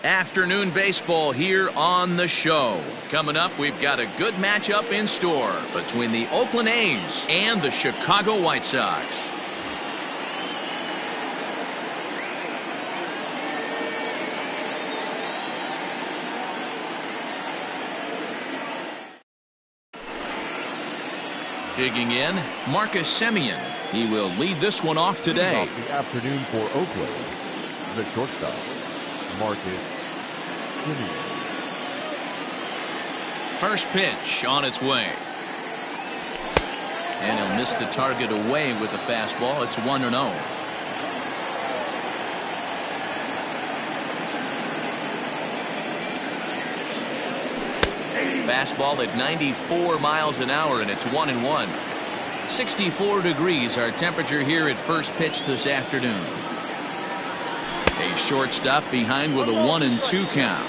Afternoon baseball here on the show. Coming up, we've got a good matchup in store between the Oakland A's and the Chicago White Sox. Digging in, Marcus Semien. He will lead this one off today. Off the afternoon for Oakland, the shortstop, Marcus Semien. First pitch on its way. And he'll miss the target away with the fastball. It's 1-0. Fastball at 94 miles an hour, and it's 1-1. 64 degrees our temperature here at first pitch this afternoon. A shortstop behind with a 1-2 count.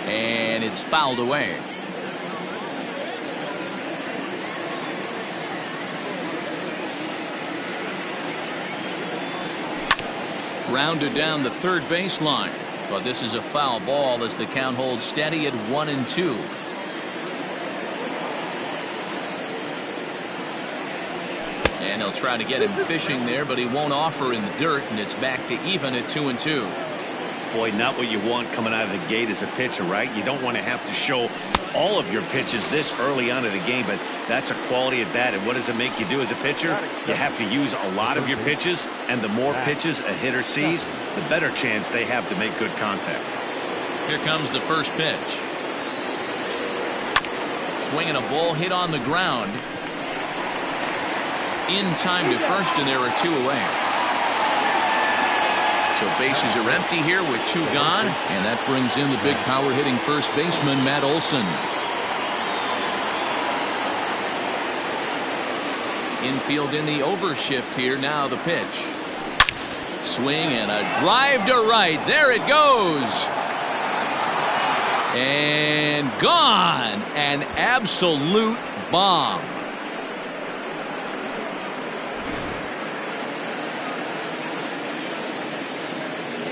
And it's fouled away. Grounded down the third baseline, but this is a foul ball as the count holds steady at 1-2. And he'll try to get him fishing there, but he won't offer in the dirt, and it's back to even at 2-2. Boy, not what you want coming out of the gate as a pitcher, right? You don't want to have to show all of your pitches this early on in the game, but that's a quality at bat. And what does it make you do as a pitcher? You have to use a lot of your pitches, and the more pitches a hitter sees, the better chance they have to make good contact. Here comes the first pitch. Swinging a ball hit on the ground. In time to first, and there are two away. So bases are empty here with two gone, and that brings in the big power hitting first baseman Matt Olson. Infield in the overshift here. Now the pitch. Swing and a drive to right. There it goes. And gone. An absolute bomb.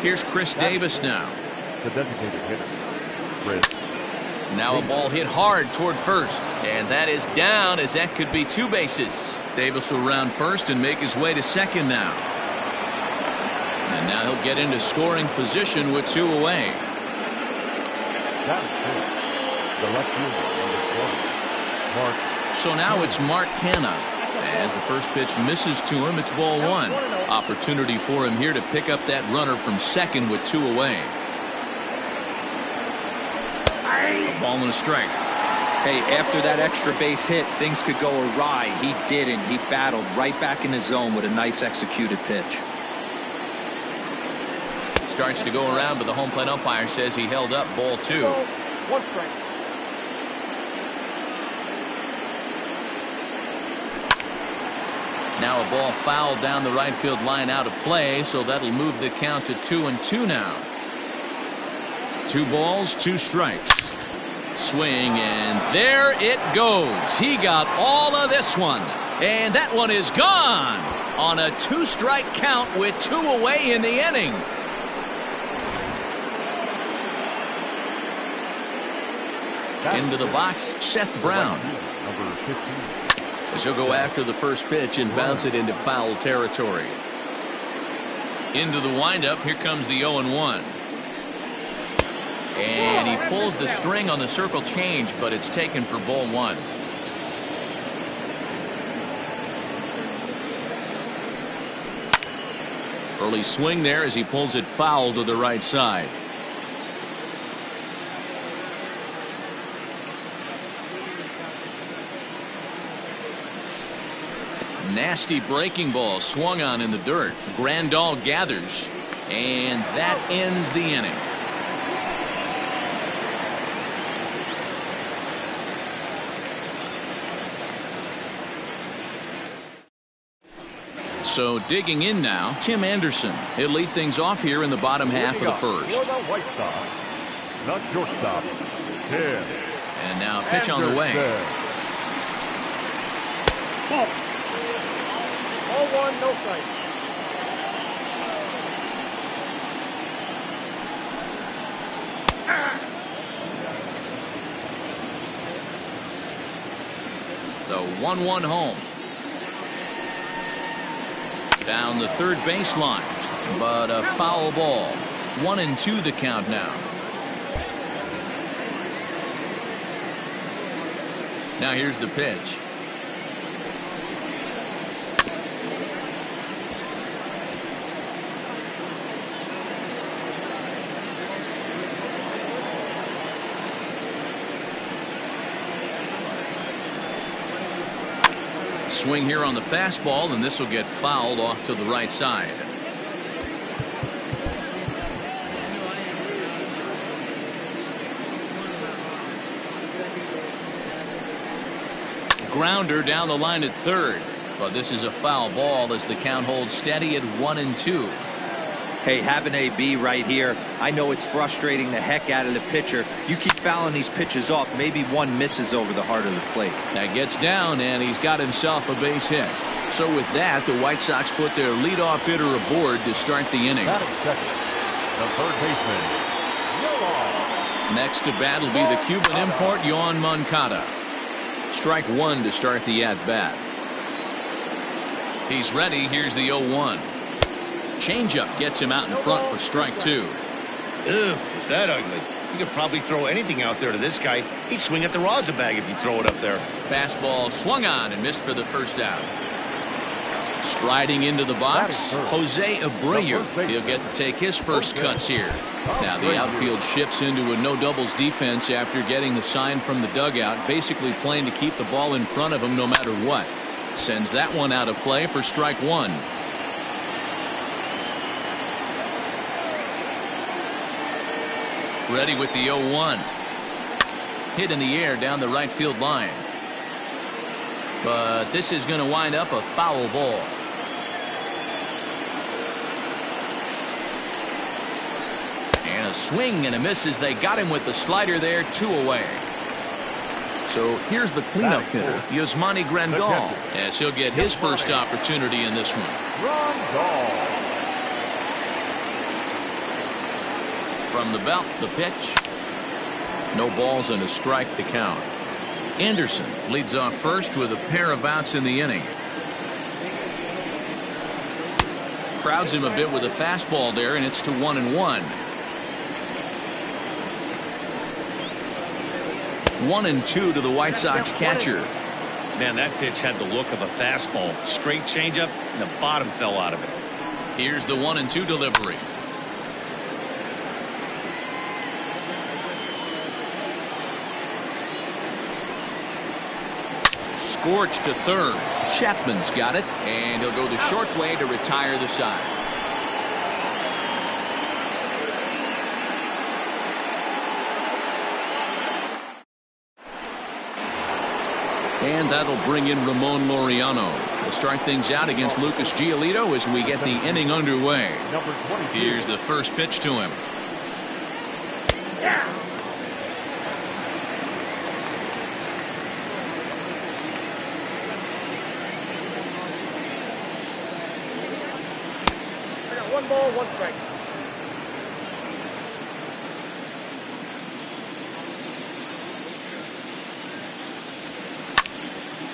Here's Chris Davis now. The designated hitter, Chris. Now a ball hit hard toward first, and that is down, as that could be two bases. Davis will round first and make his way to second now. And now he'll get into scoring position with two away. That is good. The left fielder, number 20, Mark. So now it's Mark Canha. As the first pitch misses to him, it's ball one. Opportunity for him here to pick up that runner from second with two away. A ball and a strike. Hey, after that extra base hit, things could go awry. He didn't. He battled right back in his zone with a nice executed pitch. Starts to go around, but the home plate umpire says he held up ball two. One strike. Now a ball fouled down the right field line out of play, so that'll move the count to 2-2 now. 2 balls, 2 strikes. Swing, and there it goes. He got all of this one, and that one is gone on a 2-strike count with 2 away in the inning. Into the box, Seth Brown. Number 15. As he'll go after the first pitch and bounce it into foul territory. Into the windup, here comes the 0-1. And he pulls the string on the circle change, but it's taken for ball one. Early swing there as he pulls it foul to the right side. Nasty breaking ball swung on in the dirt. Grandal gathers, and that ends the inning. So digging in now, Tim Anderson. He'll lead things off here in the bottom half of the first. For the White Sox, the shortstop, Tim. And now pitch on the way. 1, no strikes. The 1-1 home. Down the third baseline, but a foul ball. 1-2 the count now. Now here's the pitch. Swing here on the fastball, and this will get fouled off to the right side. Grounder down the line at third, but this is a foul ball as the count holds steady at 1-2. Hey, have an AB right here. I know it's frustrating the heck out of the pitcher. You keep fouling these pitches off, maybe one misses over the heart of the plate. That gets down, and he's got himself a base hit. So with that, the White Sox put their leadoff hitter aboard to start the inning. Second, the third baseman, Yoan. Next to bat will be the Cuban import Yoan Moncada. Strike one to start the at-bat. He's ready. Here's the 0-1. Changeup gets him out in front for strike two. Ew, is that ugly? You could probably throw anything out there to this guy. He'd swing at the rosin bag if you throw it up there. Fastball swung on and missed for the first out. Striding into the box, Jose Abreu. He'll get to take his first cuts here. Now the outfield shifts into a no doubles defense after getting the sign from the dugout, basically playing to keep the ball in front of him no matter what. Sends that one out of play for strike one. Ready with the 0-1. Hit in the air down the right field line. But this is going to wind up a foul ball. And a swing and a miss as they got him with the slider there, 2 away. So here's the cleanup hitter, Yasmani Grandal, as he'll get his first opportunity in this one. Grandal. From the belt, the pitch. No balls and a strike to count. Anderson leads off first with a pair of outs in the inning. Crowds him a bit with a fastball there, and it's to 1-1. 1-2 to the White Sox catcher. Man, that pitch had the look of a fastball. Straight changeup, and the bottom fell out of it. Here's the 1-2 delivery. Scorch to third. Chapman's got it, and he'll go the short way to retire the side. And that'll bring in Ramon Laureano. We'll start things out against Lucas Giolito as we get the inning underway. Here's the first pitch to him. I got 1 ball, 1 strike.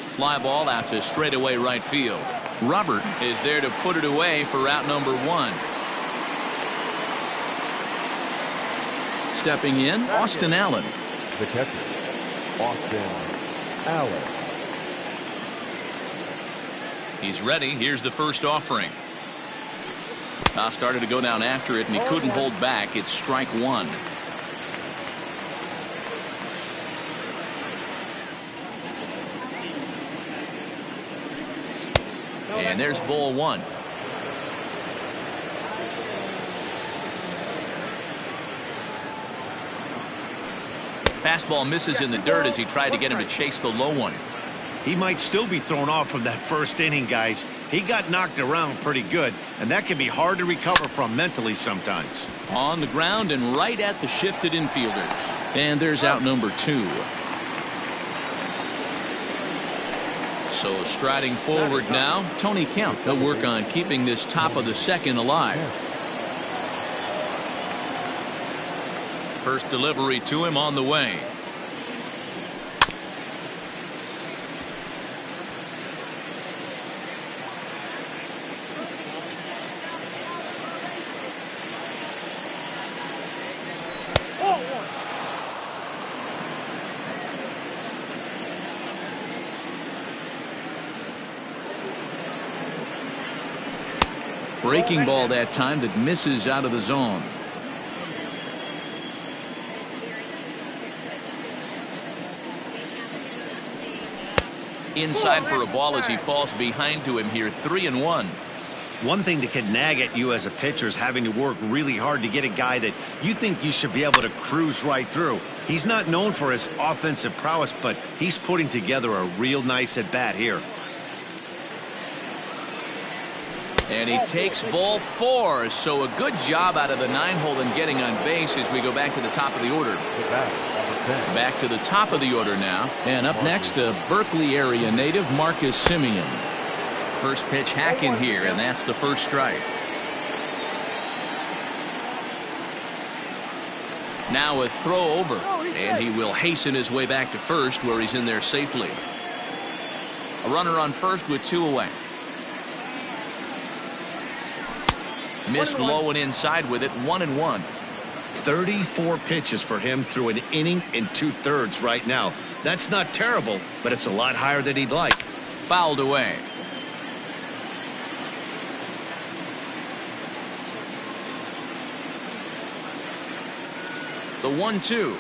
Fly ball out to straightaway right field. Robert is there to put it away for out number 1. Stepping in, Austin Allen. The catcher, Austin Allen. He's ready. Here's the first offering. Started to go down after it, and he couldn't hold back. It's strike one. And there's ball one. Fastball misses in the dirt as he tried to get him to chase the low one. He might still be thrown off from that first inning, guys. He got knocked around pretty good, and that can be hard to recover from mentally sometimes. On the ground and right at the shifted infielders. And there's out number 2. So striding forward now, Tony Kemp. He'll work on keeping this top of the second alive. First delivery to him on the way. Breaking ball that time that misses out of the zone. Inside for a ball as he falls behind to him here. 3-1. One thing that can nag at you as a pitcher is having to work really hard to get a guy that you think you should be able to cruise right through. He's not known for his offensive prowess, but he's putting together a real nice at bat here. And he takes ball 4. So a good job out of the 9-hole in getting on base as we go back to the top of the order. Back to the top of the order now. And up next, a Berkeley area native, Marcus Simeon. First pitch hacking here, and that's the first strike. Now a throw over, and he will hasten his way back to first, where he's in there safely. A runner on first with 2 away. Missed low and inside with it. 1-1. 34 pitches for him through an inning and 2/3 right now. That's not terrible, but it's a lot higher than he'd like. Fouled away. The 1-2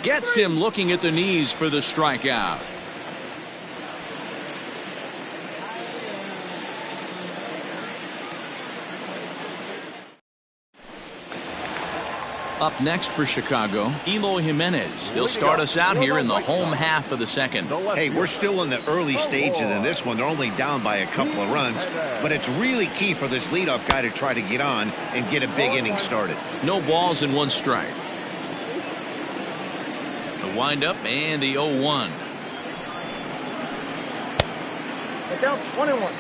gets him looking at the knees for the strikeout. Up next for Chicago, Eloy Jimenez. He'll start us out here in the home half of the second. Hey, we're still in the early stages of this one. They're only down by a couple of runs, but it's really key for this leadoff guy to try to get on and get a big inning started. No balls and 1 strike. The windup and the 0-1. Check out 1-1.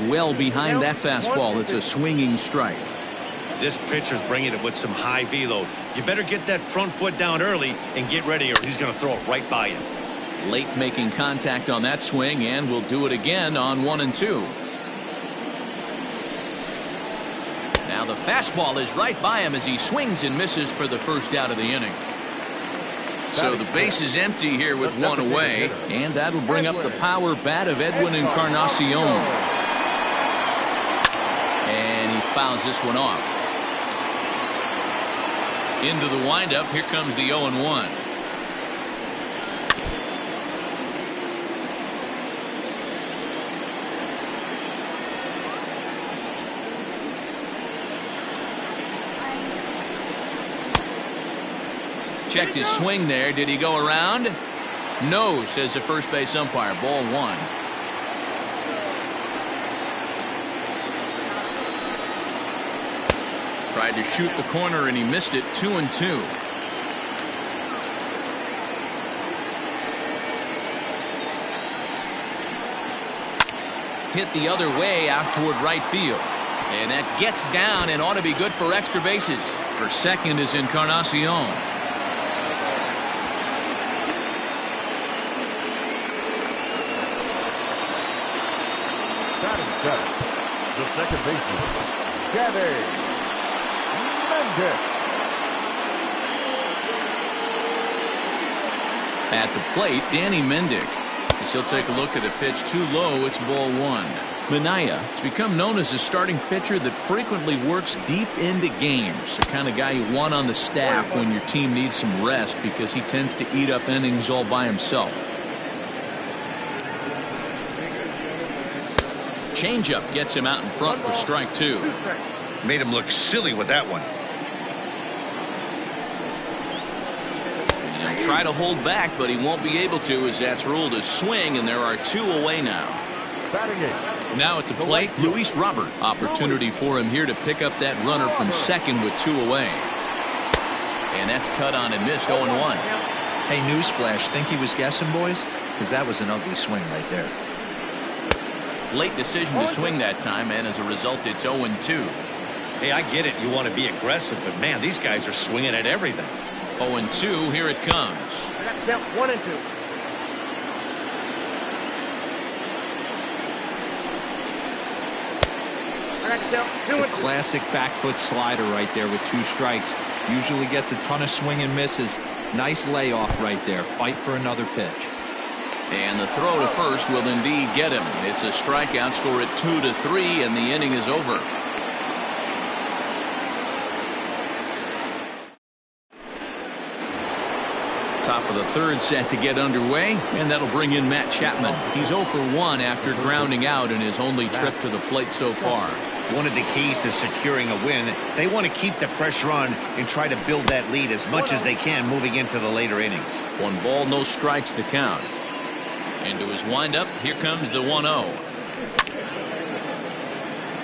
Well behind that fastball. It's a swinging strike. This pitcher's bringing it with some high velo. You better get that front foot down early and get ready, or he's going to throw it right by you. Late making contact on that swing, and will do it again on 1-2. Now the fastball is right by him as he swings and misses for the first out of the inning. So the base is empty here with 1 away, and that'll bring up the power bat of Edwin Encarnacion. And he fouls this one off. Into the windup. Here comes the 0-1. Checked his swing there. Did he go around? No, says the first base umpire. Ball 1. Tried to shoot the corner and he missed it. 2-2. Hit the other way out toward right field. And that gets down and ought to be good for extra bases. For second is Encarnacion. The second baseman, Danny Mendick. At the plate, Danny Mendick. As he'll take a look at a pitch too low. It's ball 1. Minaya has become known as a starting pitcher that frequently works deep into games. The kind of guy you want on the staff when your team needs some rest, because he tends to eat up innings all by himself. Changeup gets him out in front for strike 2. Made him look silly with that one. And he'll try to hold back, but he won't be able to, as that's ruled a swing, and there are 2 away now. Now at the plate, Luis Robert. Opportunity for him here to pick up that runner from second with 2 away. And that's cut on and missed 0-1. Hey, newsflash, think he was guessing, boys? Because that was an ugly swing right there. Late decision to swing that time, and as a result, it's 0-2. Hey, I get it. You want to be aggressive, but man, these guys are swinging at everything. 0-2, here it comes. I got to count 1 and 2. I got to count 2 and 2. Classic back foot slider right there with 2 strikes. Usually gets a ton of swing and misses. Nice layoff right there. Fight for another pitch. And the throw to first will indeed get him. It's a strikeout, score at 2-3, and the inning is over. Top of the third set to get underway, and that'll bring in Matt Chapman. He's 0 for 1 after grounding out in his only trip to the plate so far. One of the keys to securing a win, they want to keep the pressure on and try to build that lead as much as they can moving into the later innings. 1 ball, no strikes to count. Into his windup, here comes the 1-0.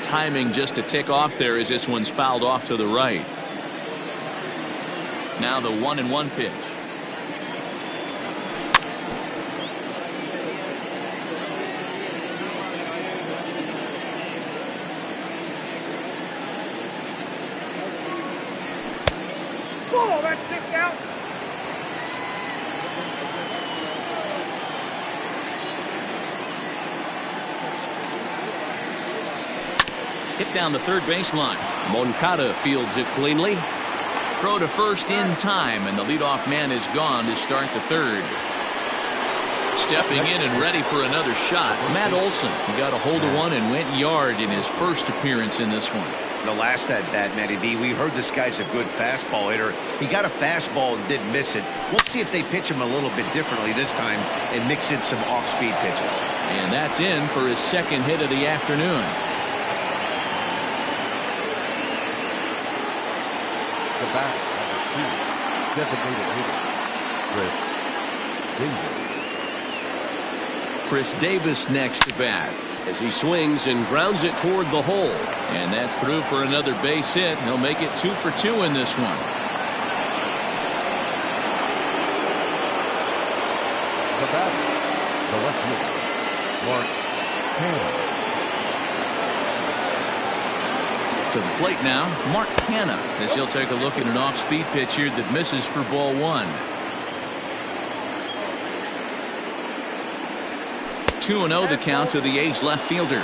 Timing just to tick off there as this one's fouled off to the right. Now the 1-1 pitch. Ball, that's 6 out. Hit down the third baseline. Moncada fields it cleanly. Throw to first in time, and the leadoff man is gone to start the third. Stepping in and ready for another shot, Matt Olson. He got a hold of one and went yard in his first appearance in this one. The last at bat, Matty V, we heard this guy's a good fastball hitter. He got a fastball and didn't miss it. We'll see if they pitch him a little bit differently this time and mix in some off-speed pitches. And that's in for his second hit of the afternoon. The bat, number 2, designated hitter, Chris Davis. Chris Davis next to bat as he swings and grounds it toward the hole. And that's through for another base hit. He'll make it 2 for 2 in this one. The batter, the left fielder, Mark Hanna. To the plate now, Mark Hanna, as he'll take a look at an off-speed pitch here that misses for ball 1. 2-0 the count to the A's left fielder.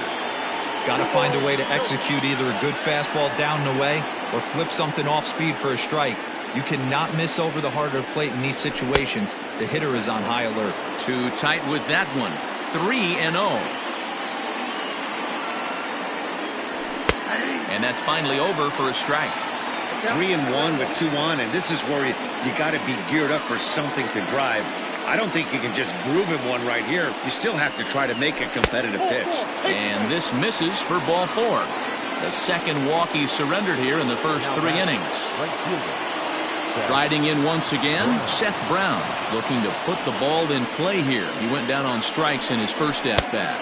Got to find a way to execute either a good fastball down and away or flip something off speed for a strike. You cannot miss over the heart of the plate in these situations. The hitter is on high alert. Too tight with that one. 3-0. And that's finally over for a strike. 3-1 with 2 on, and this is where you got to be geared up for something to drive. I don't think you can just groove him one right here. You still have to try to make a competitive pitch. And this misses for ball 4. The second walk he surrendered here in the first 3 innings. Right fielder, Riding in once again, Seth Brown, looking to put the ball in play here. He went down on strikes in his first at-bat.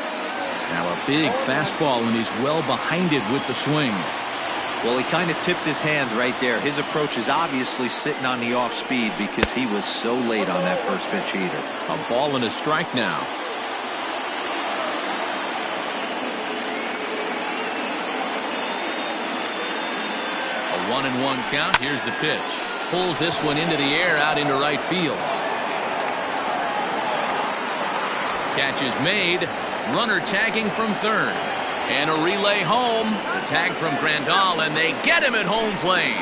Now a big fastball, and he's well behind it with the swing. Well, he kind of tipped his hand right there. His approach is obviously sitting on the off speed because he was so late on that first pitch heater. A ball and a strike now. A 1-1 count. Here's the pitch. Pulls this one into the air out into right field. Catch is made. Runner tagging from third. And a relay home. The tag from Grandal, and they get him at home plate.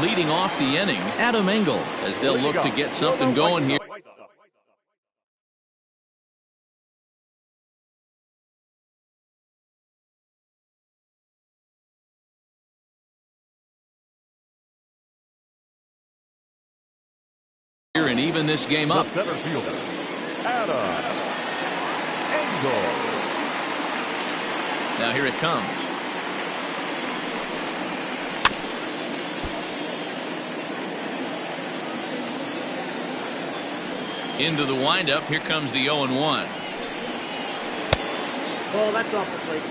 Leading off the inning, Adam Engel, as they'll look to get something going here. And even this game up. the center fielder, Adam Engel. Now here it comes. Into the windup. Here comes the 0-1. Ball, that's off the plate.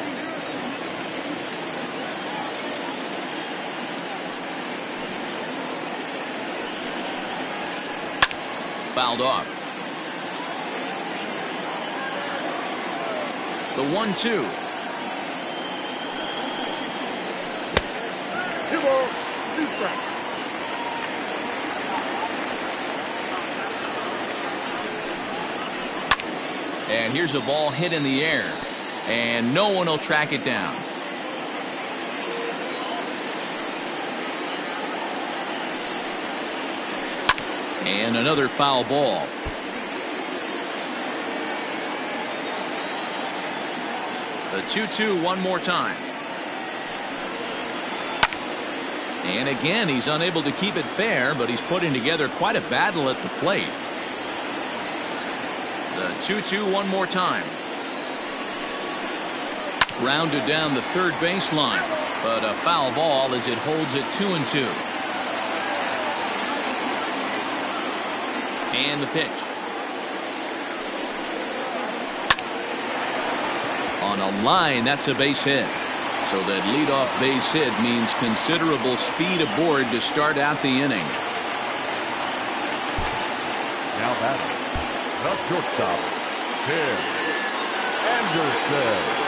Fouled off. The 1-2. 2 balls, 2 strikes. And here's a ball hit in the air. And no one will track it down. And another foul ball. The 2-2 one more time. And again, he's unable to keep it fair, but he's putting together quite a battle at the plate. The 2-2 one more time. Grounded down the third baseline, but a foul ball as it holds it 2-2. And the pitch. On a line, that's a base hit. So that leadoff base hit means considerable speed aboard to start out the inning. Now batting, the shortstop, Tim Anderson.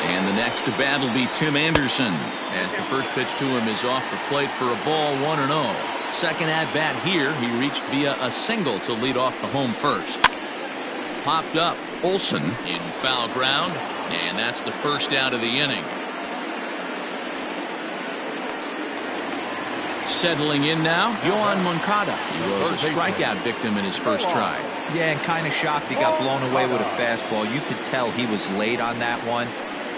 And the next to bat will be Tim Anderson, as the first pitch to him is off the plate for a ball, 1-0. Second at bat here, he reached via a single to lead off the home first. Popped up Olsen in foul ground, and that's the first out of the inning. Settling in now, Yohan Moncada. He was a strikeout victim in his first try. Yeah, and kind of shocked he got blown away with a fastball. You could tell he was late on that one.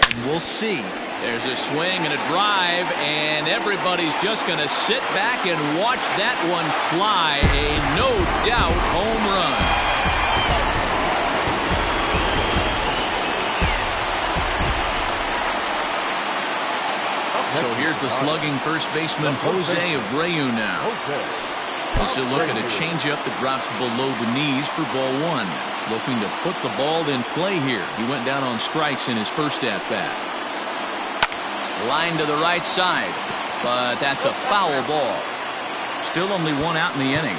And we'll see. There's a swing and a drive, and everybody's just going to sit back and watch that one fly. A no-doubt home run. So here's the slugging first baseman Jose Abreu now. Let's look at a changeup that drops below the knees for ball 1. Looking to put the ball in play here. He went down on strikes in his first at bat. Line to the right side, but that's a foul ball. Still only one out in the inning.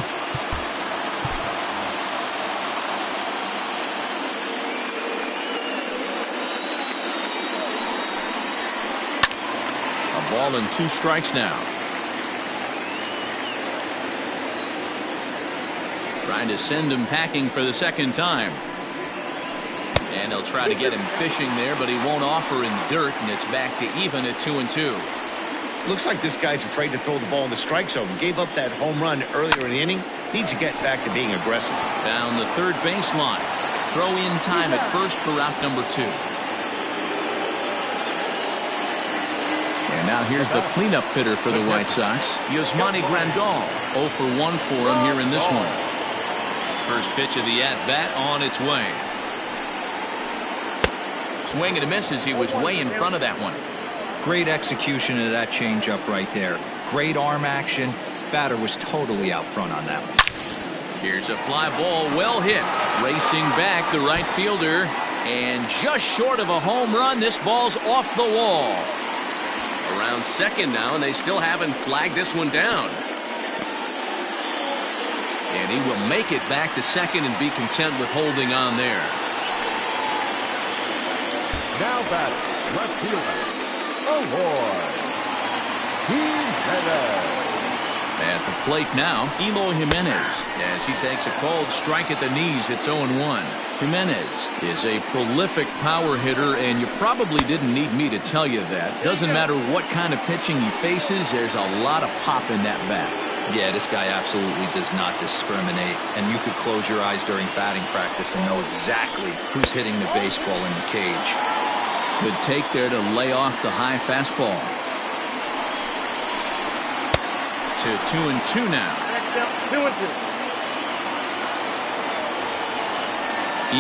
A ball and 2 strikes now. Trying to send him packing for the second time. And they'll try to get him fishing there, but he won't offer in dirt, and it's back to even at 2-2. Looks like this guy's afraid to throw the ball in the strike zone. Gave up that home run earlier in the inning. Needs to get back to being aggressive. Down the third baseline. Throw in time at first for route number 2. And now here's the cleanup hitter for the White Sox, Yasmani Grandal. 0 for 1 for him here in this one. First pitch of the at-bat on its way. Swing and a miss as he was way in front of that one. Great execution of that changeup right there. Great arm action. Batter was totally out front on that one. Here's a fly ball, well hit. Racing back the right fielder, and just short of a home run, this ball's off the wall. Around second now, and they still haven't flagged this one down. And he will make it back to second and be content with holding on there. Now batting, left fielder, Ahoy, Jimenez. At the plate now, Eloy Jimenez, as he takes a called strike at the knees. It's 0-1. Jimenez is a prolific power hitter, and you probably didn't need me to tell you that. Doesn't matter what kind of pitching he faces, there's a lot of pop in that bat. Yeah, this guy absolutely does not discriminate, and you could close your eyes during batting practice and know exactly who's hitting the baseball in the cage. Good take there to lay off the high fastball. To 2-2 now. 2-2.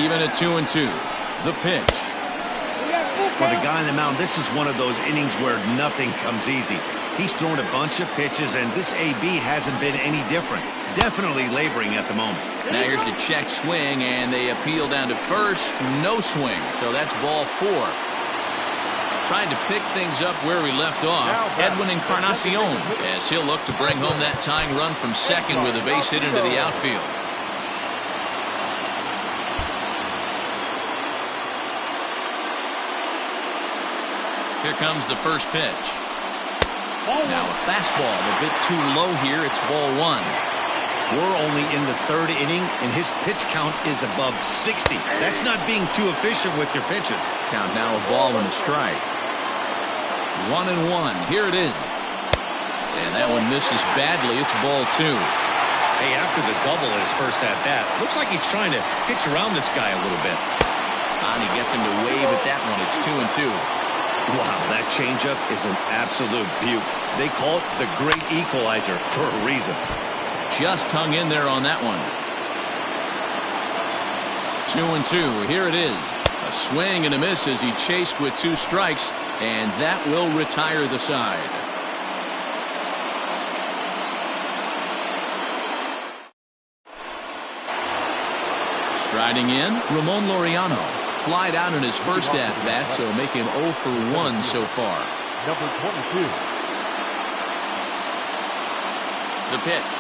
Even at 2-2. The pitch. For the guy on the mound, this is one of those innings where nothing comes easy. He's thrown a bunch of pitches, and this AB hasn't been any different. Definitely laboring at the moment. Now here's a check swing, and they appeal down to first. No swing, so that's ball 4. Trying to pick things up where we left off. Edwin Encarnacion, as he'll look to bring home that tying run from second with a base hit into the outfield. Here comes the first pitch. Now a fastball a bit too low here. It's ball one. We're only in the third inning, and his pitch count is above 60. That's not being too efficient with your pitches. Count now a ball and a strike. 1-1. Here it is. And that one misses badly. It's ball two. Hey, after the double in his first at-bat, looks like he's trying to pitch around this guy a little bit. And he gets him to wave at that one. It's 2-2. Wow, that changeup is an absolute beaut. They call it the great equalizer for a reason. Just hung in there on that one. 2-2. Here it is. A swing and a miss as he chased with 2 strikes, and that will retire the side. Striding in, Ramon Laureano. Flied out in his first at-bat, so make him 0 for 1 so far. Number 22. The pitch.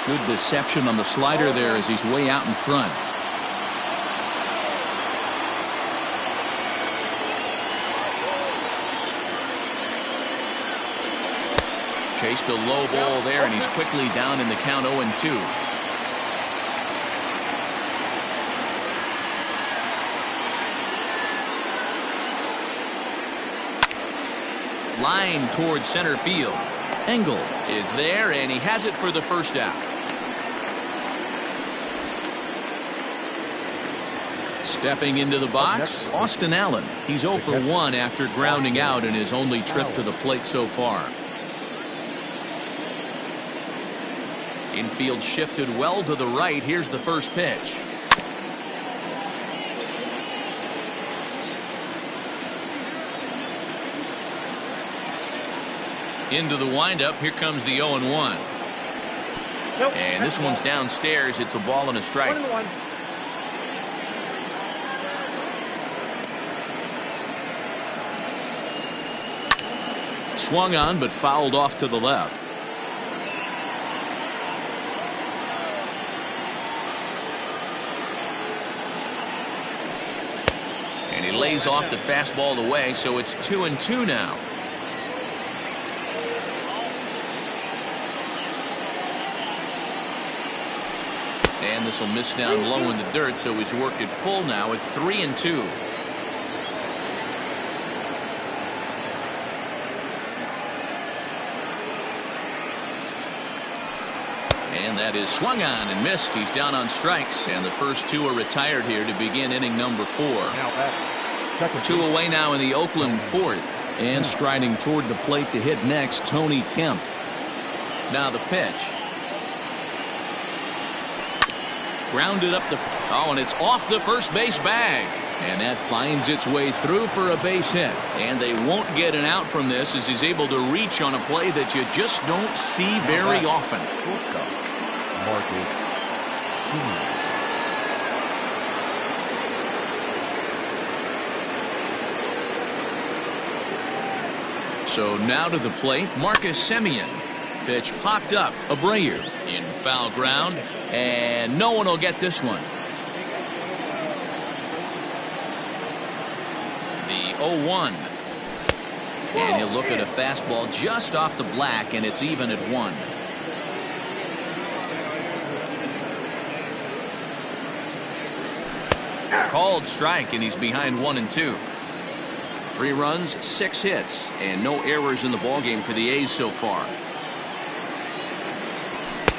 Good deception on the slider there as he's way out in front. Chased a low ball there, and he's quickly down in the count 0-2. Line towards center field. Engel is there, and he has it for the first out. Stepping into the box, Austin Allen. He's 0 for 1 after grounding out in his only trip to the plate so far. Infield shifted well to the right. Here's the first pitch. Into the windup. Here comes the 0-1. And this one's downstairs. It's a ball and a strike. 1-1. Swung on but fouled off to the left. And he lays off the fastball away, so it's 2-2 now. And this will miss down low in the dirt, so he's worked it full now at 3-2. And that is swung on and missed. He's down on strikes, and the first 2 are retired here to begin inning number 4. 2 away now in the Oakland 4th, and striding toward the plate to hit next, Tony Kemp. Now the pitch. Grounded up the and it's off the first base bag, and that finds its way through for a base hit, and they won't get an out from this as he's able to reach on a play that you just don't see very often. So now to the plate, Marcus Semien. Pitch popped up. Abreu in foul ground, and no one will get this one. The 0-1. And he'll look at a fastball just off the black, and it's even at 1. Called strike, and he's behind 1-2. 3 runs, 6 hits, and no errors in the ballgame for the A's so far.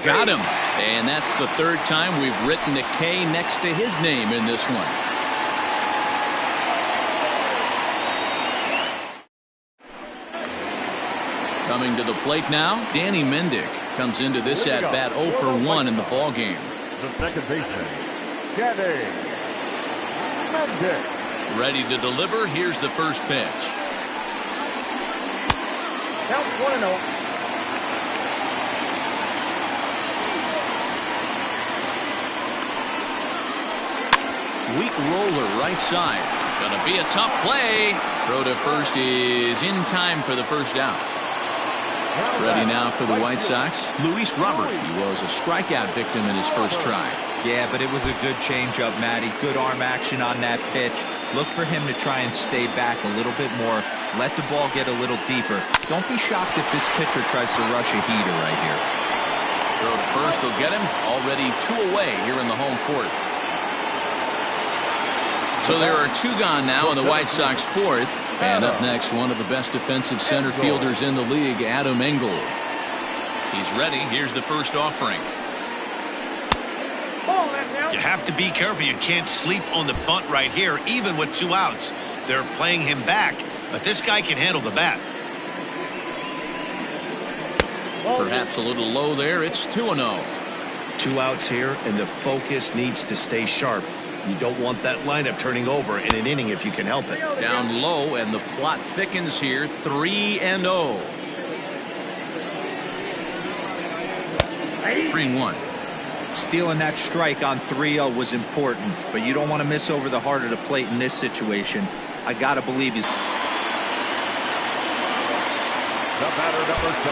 Got him, and that's the 3rd time we've written a K next to his name in this one. Coming to the plate now, Danny Mendick comes into this at-bat 0 for 1 in the ballgame. The second baseman, Danny Mendick. Ready to deliver. Here's the first pitch. Count 1-0. Weak roller right side. Gonna be a tough play. Throw to first is in time for the first out. Ready now for the White Sox, Luis Robert. He was a strikeout victim in his first try. Yeah, but it was a good changeup, Matty. Good arm action on that pitch. Look for him to try and stay back a little bit more. Let the ball get a little deeper. Don't be shocked if this pitcher tries to rush a heater right here. Throw to first will get him. Already 2 away here in the home fourth. So there are 2 gone now in the White Sox fourth. And up next, one of the best defensive center fielders in the league, Adam Engel. He's ready. Here's the first offering. You have to be careful. You can't sleep on the bunt right here, even with 2 outs. They're playing him back, but this guy can handle the bat. Perhaps a little low there. It's 2-0. 2 outs here, and the focus needs to stay sharp. You don't want that lineup turning over in an inning if you can help it. Down low, and the plot thickens here. 3-0. 3-1. Stealing that strike on 3-0 was important, but you don't want to miss over the heart of the plate in this situation. I got to believe he's... The batter, number 7.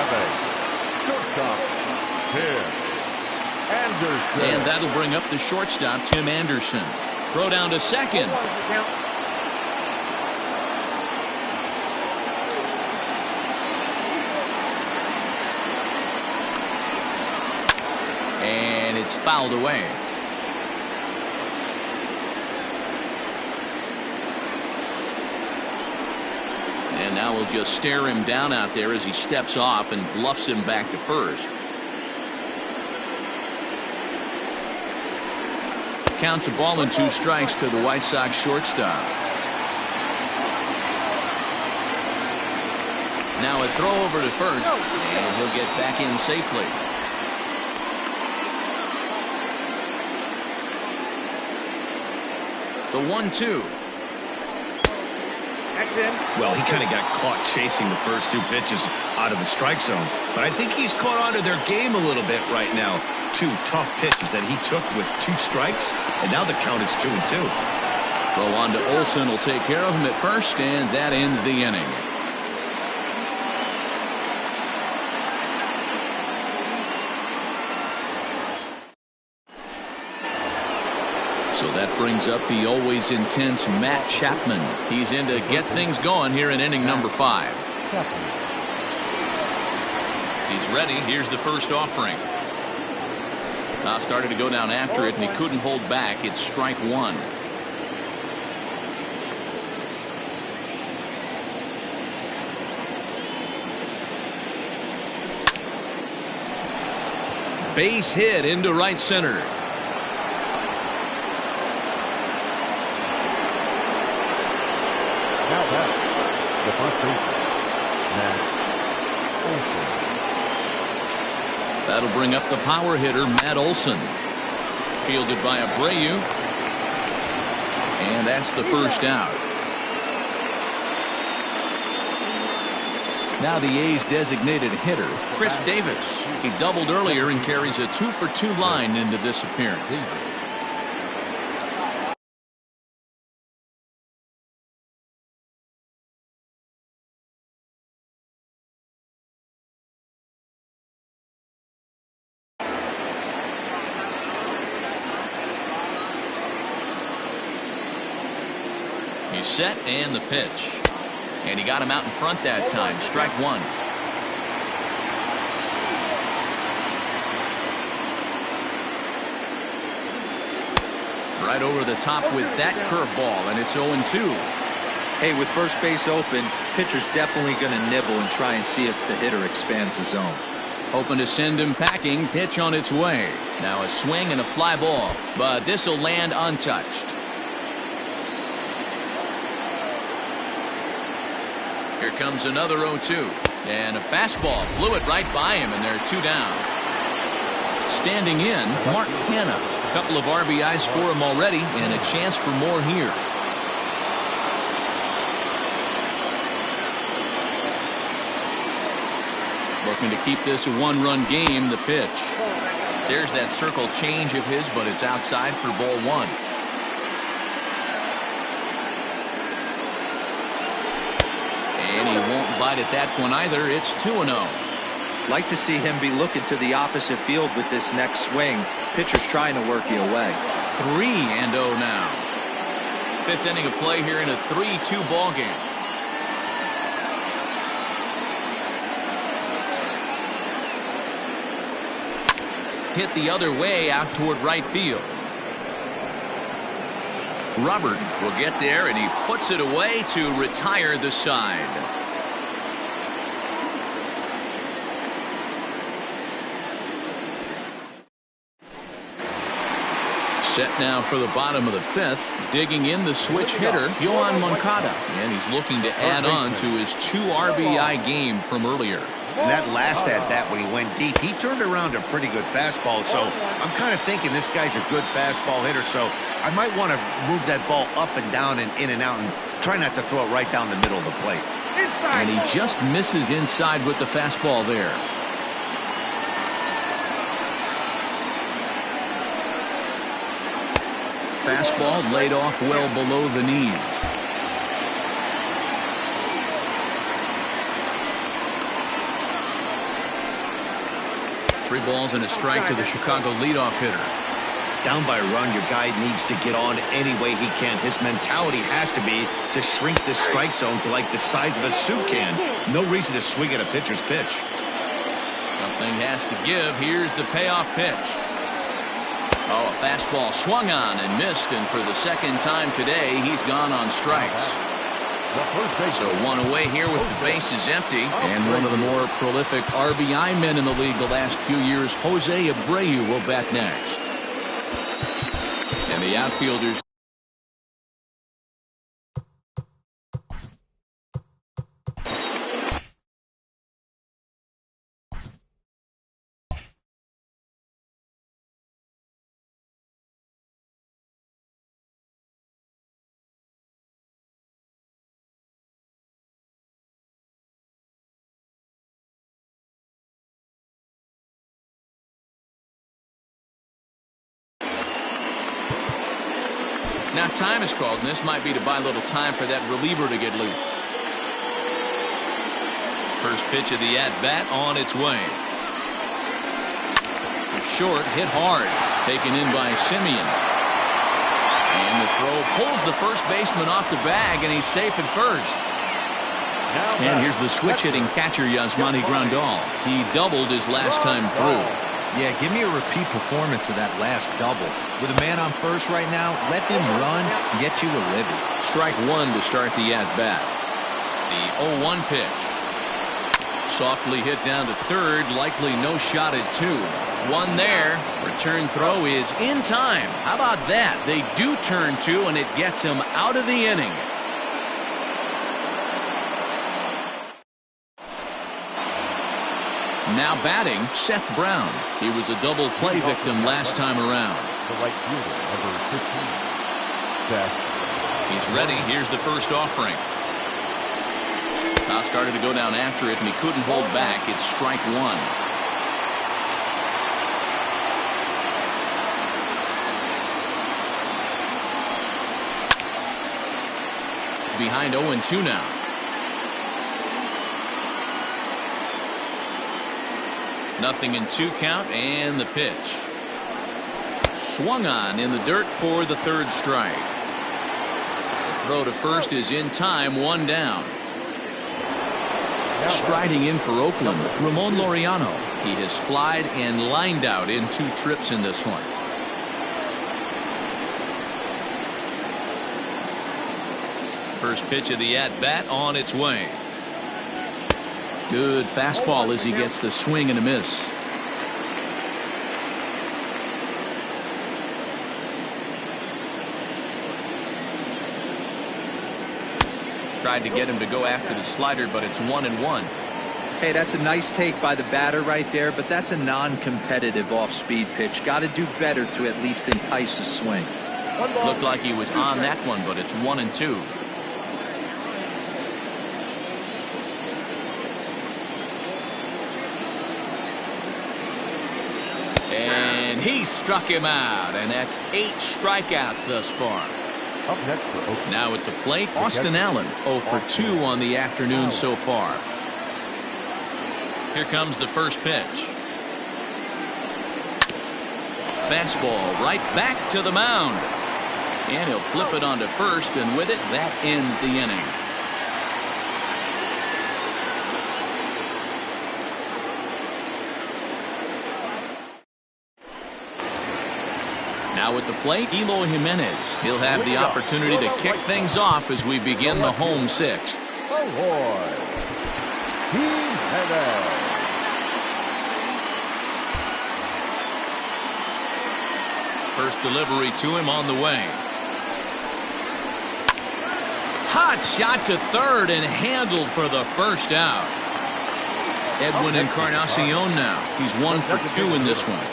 Shortstop, Tim Anderson. And that'll bring up the shortstop, Tim Anderson. Throw down to second. And it's fouled away. And now we'll just stare him down out there as he steps off and bluffs him back to first. Counts a ball and 2 strikes to the White Sox shortstop. Now a throw over to first, and he'll get back in safely. The 1-2. Well, he kind of got caught chasing the first 2 pitches out of the strike zone, but I think he's caught on to their game a little bit right now. 2 tough pitches that he took with 2 strikes, and now the count is 2-2. Throw on to Olsen will take care of him at first, and that ends the inning. So that brings up the always intense Matt Chapman. He's in to get things going here in inning number 5. He's ready. Here's the first offering. Started to go down after it, and he couldn't hold back. It's strike 1. Base hit into right center. Now that's the first baseman, Matt Olson. That'll bring up the power hitter, Matt Olson. Fielded by Abreu. And that's the first out. Now the A's designated hitter, Chris Davis. He doubled earlier and carries a 2-for-2 line into this appearance. He's set, and the pitch. And he got him out in front that time. Strike 1. Right over the top with that curveball, and it's 0-2. Hey, with first base open, pitcher's definitely going to nibble and try and see if the hitter expands the zone. Hoping to send him packing. Pitch on its way. Now a swing and a fly ball, but this will land untouched. Here comes another 0-2. And a fastball blew it right by him, and they're 2 down. Standing in, Mark Canha. A couple of RBIs for him already, and a chance for more here. Looking to keep this a 1-run game. The pitch. There's that circle change of his, but it's outside for ball 1. bite at that one either. It's 2-0. Like to see him be looking to the opposite field with this next swing. Pitcher's trying to work you away. 3-0 now. Fifth inning of play here in a 3-2 ball game. Hit the other way out toward right field. Robert will get there, and he puts it away to retire the side. Set now for the bottom of the fifth. Digging in the switch hitter, Yohan Moncada. And he's looking to add on to his 2 RBI game from earlier. And that last at-bat when he went deep, he turned around a pretty good fastball. So I'm kind of thinking this guy's a good fastball hitter. So I might want to move that ball up and down and in and out and try not to throw it right down the middle of the plate. And he just misses inside with the fastball there. Fastball laid off well below the knees. Three balls and a strike to the Chicago leadoff hitter. Down by a run, your guy needs to get on any way he can. His mentality has to be to shrink this strike zone to like the size of a soup can. No reason to swing at a pitcher's pitch. Something has to give. Here's the payoff pitch. Oh, a fastball swung on and missed, and for the second time today, he's gone on strikes. So one away here with the bases empty, and one of the more prolific RBI men in the league the last few years, Jose Abreu, will bat next. And the outfielders. Now time is called, and this might be to buy a little time for that reliever to get loose. First pitch of the at-bat on its way. The short, hit hard, taken in by Simeon. And the throw pulls the first baseman off the bag, and he's safe at first. And here's the switch-hitting catcher, Yasmani Grandal. He doubled his last time through. Yeah, give me a repeat performance of that last double. With a man on first right now, let him run and get you a living. Strike one to start the at-bat. The 0-1 pitch. Softly hit down to third, likely no shot at 2. One there. Return throw is in time. How about that? They do turn 2, and it gets him out of the inning. Now batting, Seth Brown. He was a double play victim last time around. The right fielder, number 15. Seth. He's ready. Here's the first offering. Now started to go down after it, and he couldn't hold back. It's strike one. Behind 0-2 now. Nothing in 2 count, and the pitch. Swung on in the dirt for the third strike. The throw to first is in time, 1 down. Striding in for Oakland, Ramon Laureano. He has flied and lined out in 2 trips in this one. First pitch of the at-bat on its way. Good fastball as he gets the swing and a miss. Tried to get him to go after the slider, but it's 1-1. Hey, that's a nice take by the batter right there, but that's a non-competitive off-speed pitch. Got to do better to at least entice a swing. Looked like he was on that one, but it's 1-2. And he struck him out, and that's 8 strikeouts thus far. Up next for Oakland. Now at the plate, Austin Allen, 0 for 2 on the afternoon so far. Here comes the first pitch. Fastball right back to the mound. And he'll flip it onto first, and with it, that ends the inning. Now at the plate, Eloy Jimenez. He'll have the opportunity to kick things off as we begin the home sixth. First delivery to him on the way. Hot shot to third and handled for the first out. Edwin Encarnacion now. He's 1 for 2 in this one.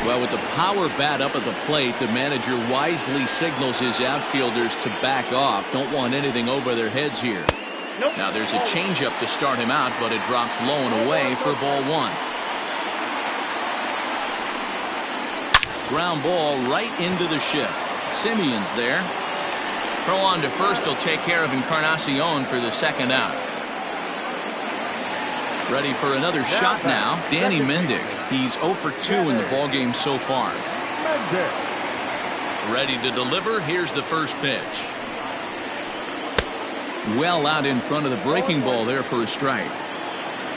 Well, with the power bat up at the plate, the manager wisely signals his outfielders to back off. Don't want anything over their heads here. Now there's a changeup to start him out, but it drops low and away for ball 1. Ground ball right into the shift. Simeon's there. Throw on to first will take care of Encarnacion for the second out. Ready for another shot now, Danny Mendick. He's 0 for 2 in the ballgame so far. Ready to deliver. Here's the first pitch. Well out in front of the breaking ball there for a strike.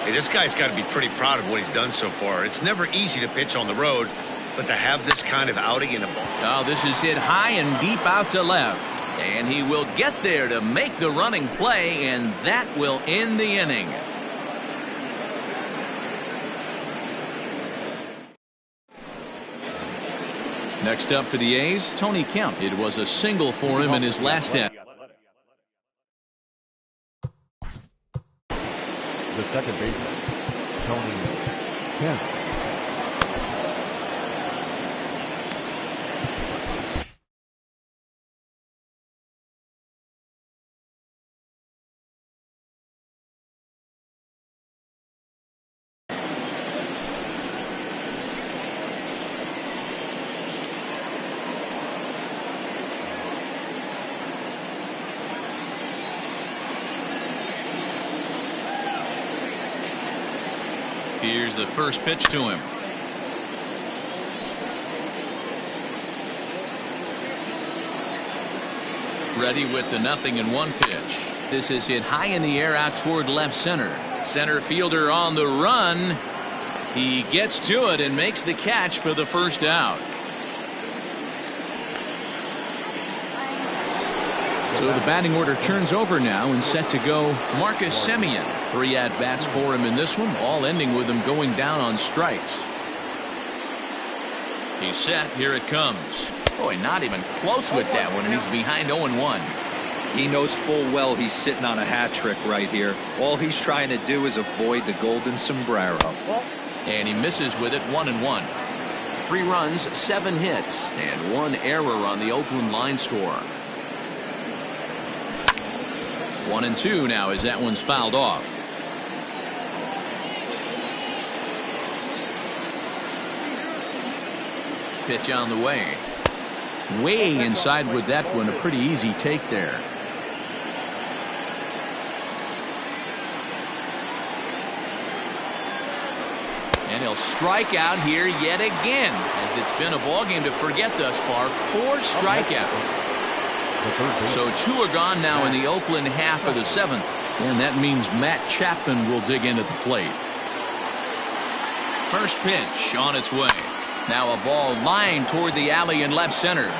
Hey, this guy's got to be pretty proud of what he's done so far. It's never easy to pitch on the road, but to have this kind of outing in a ball. Oh, this is hit high and deep out to left. And he will get there to make the running play, and that will end the inning. Next up for the A's, Tony Kemp. It was a single for him in his last at. The second baseman, Tony Kemp. Here's the first pitch to him. Ready with the 0-1 pitch. This is hit high in the air out toward left center. Center fielder on the run. He gets to it and makes the catch for the first out. So the batting order turns over now and set to go Marcus Semien. 3 at-bats for him in this one, all ending with him going down on strikes. He's set. Here it comes. Boy, not even close with that one, and he's behind 0-1. He knows full well he's sitting on a hat trick right here. All he's trying to do is avoid the golden sombrero. And he misses with it, 1-1. 3 runs, 7 hits, and 1 error on the Oakland line score. 1-2 now as that one's fouled off. Pitch on the way. Way inside with that one. A pretty easy take there. And he'll strike out here yet again, as it's been a ballgame to forget thus far. 4 strikeouts. So 2 are gone now in the Oakland half of the 7th. And that means Matt Chapman will dig into the plate. First pitch on its way. Now a ball lined toward the alley in left center.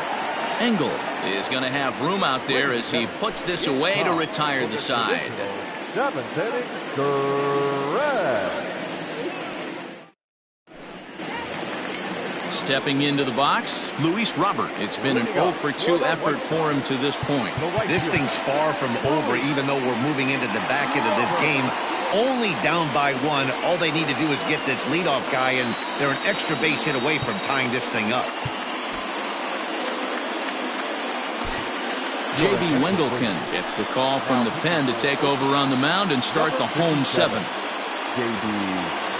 Engel is going to have room out there as he puts this away to retire the side. 7th inning, correct. Stepping into the box, Luis Robert. It's been an 0 for 2 effort for him to this point. This thing's far from over, even though we're moving into the back end of this game. Only down by 1. All they need to do is get this leadoff guy, and they're an extra base hit away from tying this thing up. J.B. Wendelken gets the call from the pen to take over on the mound and start the home 7th. J.B.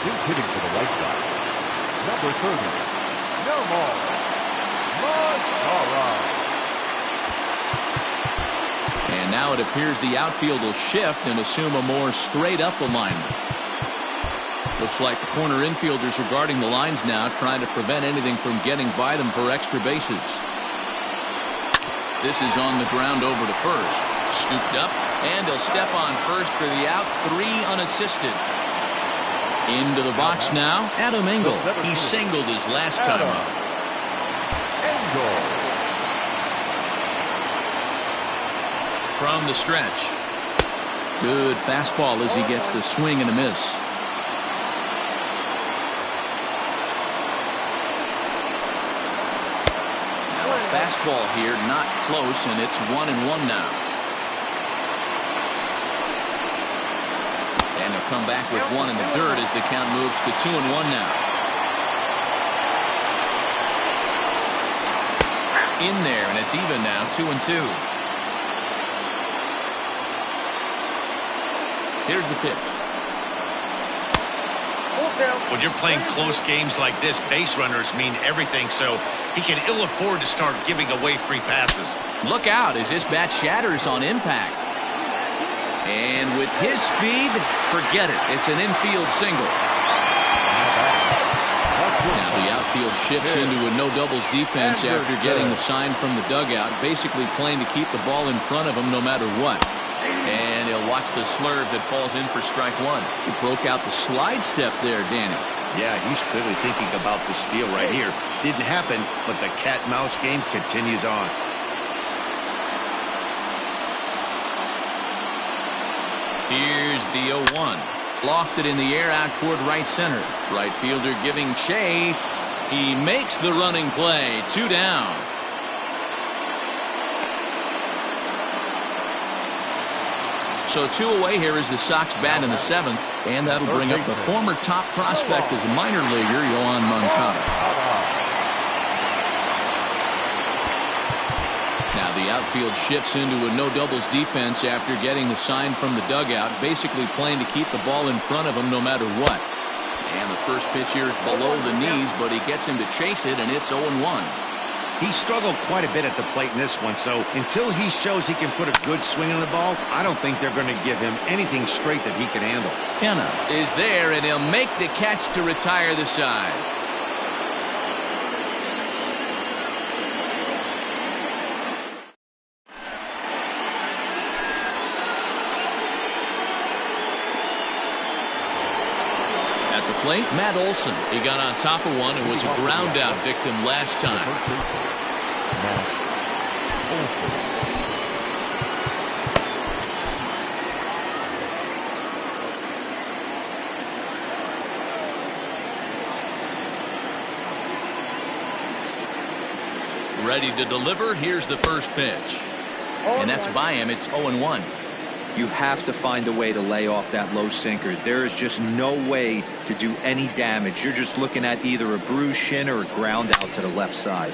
He's hitting to the right side. Number 30. No more. And now it appears the outfield will shift and assume a more straight-up alignment. Looks like the corner infielders are guarding the lines now, trying to prevent anything from getting by them for extra bases. This is on the ground over to first. Scooped up, and he'll step on first for the out. 3 unassisted. Into the box now, Adam Engel. He singled his last time up. From the stretch. Good fastball as he gets the swing and a miss. Now a fastball here, not close, and it's 1-1 now. And he'll come back with 1 in the dirt as the count moves to 2-1 now. In there, and it's even now, 2-2. Here's the pitch. When you're playing close games like this, base runners mean everything, so he can ill afford to start giving away free passes. Look out as this bat shatters on impact. And with his speed, forget it. It's an infield single. Now the outfield shifts into a no-doubles defense after getting the sign from the dugout, basically playing to keep the ball in front of him no matter what. And he'll watch the slurve that falls in for strike 1. He broke out the slide step there, Danny. Yeah, he's clearly thinking about the steal right here. Didn't happen, but the cat-mouse game continues on. Here's the 0-1. Lofted in the air out toward right center. Right fielder giving chase. He makes the running play. 2 down. So 2 away here is the Sox bat in the 7th, and that'll bring up the former top prospect as a minor leaguer, Yohan Moncada. Now the outfield shifts into a no-doubles defense after getting the sign from the dugout, basically playing to keep the ball in front of him no matter what. And the first pitch here is below the knees, but he gets him to chase it, and it's 0-1. He struggled quite a bit at the plate in this one, so until he shows he can put a good swing on the ball, I don't think they're going to give him anything straight that he can handle. Kenna is there, and he'll make the catch to retire the side. At the plate, Matt Olson. He got on top of one and was a ground out victim last time. Ready to deliver. Here's the first pitch. And that's by him. It's 0-1. You have to find a way to lay off that low sinker. There is just no way to do any damage. You're just looking at either a bruised shin or a ground out to the left side.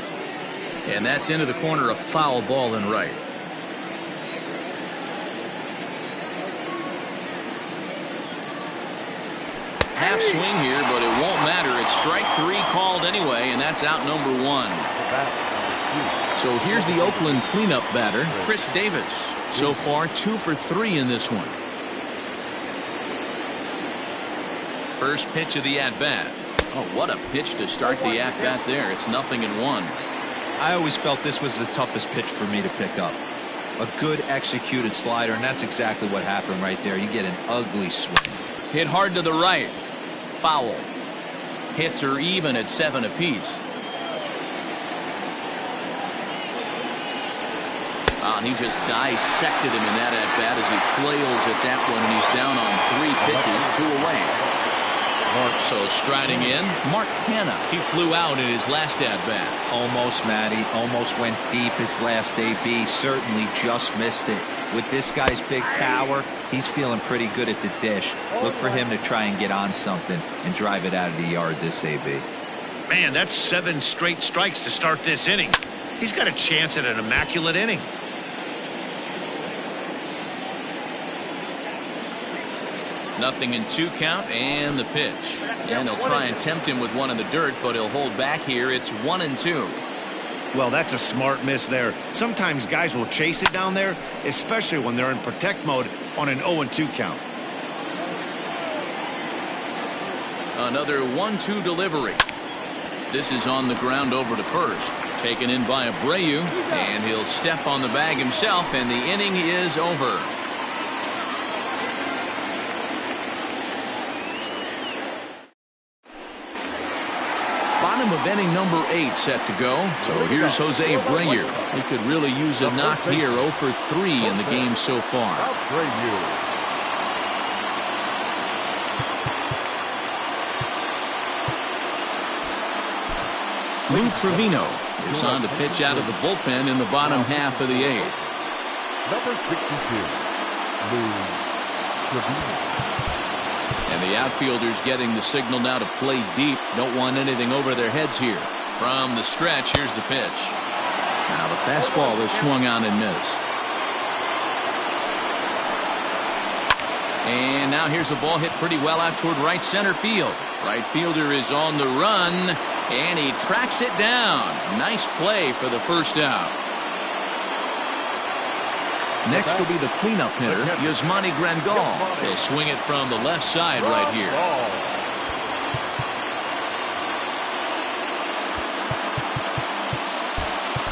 And that's into the corner, a foul ball and right. Half swing here, but it won't matter. It's strike 3 called anyway, and that's out number 1. So here's the Oakland cleanup batter, Chris Davis. So far 2 for 3 in this one. First pitch of the at-bat. Oh, what a pitch to start the at-bat there. It's 0-1. I always felt this was the toughest pitch for me to pick up. A good executed slider, and that's exactly what happened right there. You get an ugly swing. Hit hard to the right. Foul. Hits are even at 7 apiece. And he just dissected him in that at-bat as he flails at that one, and he's down on 3 pitches, 2 away. So striding in, Mark Hanna. He flew out in his last at-bat. Almost, Matty. Almost went deep his last AB. Certainly just missed it. With this guy's big power, he's feeling pretty good at the dish. Look for him to try and get on something and drive it out of the yard this AB. Man, that's 7 straight strikes to start this inning. He's got a chance at an immaculate inning. 0-2 count and the pitch. And he'll try and tempt him with one in the dirt, but he'll hold back here. It's 1-2. Well, that's a smart miss there. Sometimes guys will chase it down there, especially when they're in protect mode on an 0-2 count. Another 1-2 delivery. This is on the ground over to first. Taken in by Abreu, and he'll step on the bag himself, and the inning is over. Bottom of inning number 8 set to go. So here's Jose Abreu. He could really use a knock here. 0 for 3 in the game so far. Lou Trevino is on to pitch out of the bullpen in the bottom half of the 8th. Number 62, Lou Trevino. And the outfielders getting the signal now to play deep. Don't want anything over their heads here. From the stretch, here's the pitch. Now the fastball is swung on and missed. And now here's a ball hit pretty well out toward right center field. Right fielder is on the run, and he tracks it down. Nice play for the first out. Next will be the cleanup hitter, Yasmani Grandal. He'll swing it from the left side right here.